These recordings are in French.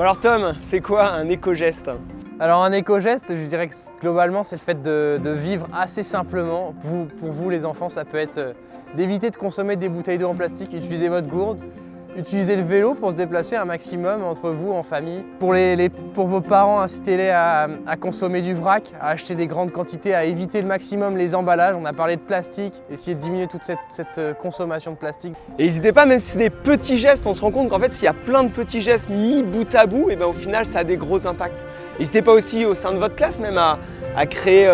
Alors Tom, c'est quoi un éco-geste? Alors un éco-geste, je dirais que globalement c'est le fait de vivre assez simplement. Pour vous les enfants, ça peut être d'éviter de consommer des bouteilles d'eau en plastique, utiliser votre gourde, utiliser le vélo pour se déplacer un maximum entre vous en famille. Pour vos parents, incitez-les à consommer du vrac, à acheter des grandes quantités, à éviter le maximum les emballages. On a parlé de plastique, essayer de diminuer toute cette consommation de plastique. Et n'hésitez pas, même si c'est des petits gestes, on se rend compte qu'en fait s'il y a plein de petits gestes mis bout à bout, et ben au final ça a des gros impacts. N'hésitez pas aussi au sein de votre classe même à créer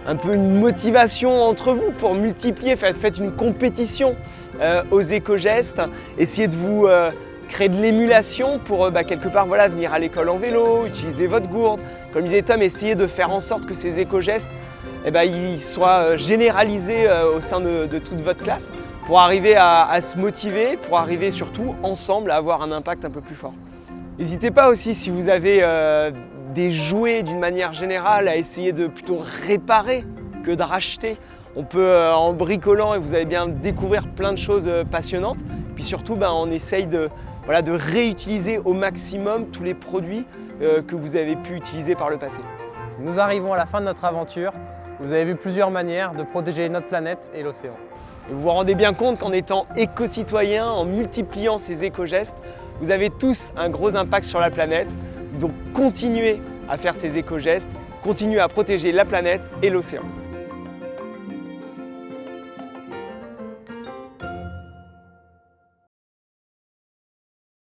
un peu une motivation entre vous pour multiplier, faites une compétition aux éco-gestes, essayez de vous créer de l'émulation pour quelque part venir à l'école en vélo, utiliser votre gourde. Comme disait Tom, essayez de faire en sorte que ces éco-gestes ils soient généralisés au sein de toute votre classe pour arriver à se motiver, pour arriver surtout ensemble à avoir un impact un peu plus fort. N'hésitez pas aussi si vous avez des jouets d'une manière générale à essayer de plutôt réparer que de racheter. On peut en bricolant et vous allez bien découvrir plein de choses passionnantes. Puis surtout on essaye de réutiliser au maximum tous les produits que vous avez pu utiliser par le passé. Nous arrivons à la fin de notre aventure. Vous avez vu plusieurs manières de protéger notre planète et l'océan. Et vous vous rendez bien compte qu'en étant éco-citoyen, en multipliant ces éco-gestes, vous avez tous un gros impact sur la planète. Donc continuez à faire ces éco-gestes, continuez à protéger la planète et l'océan.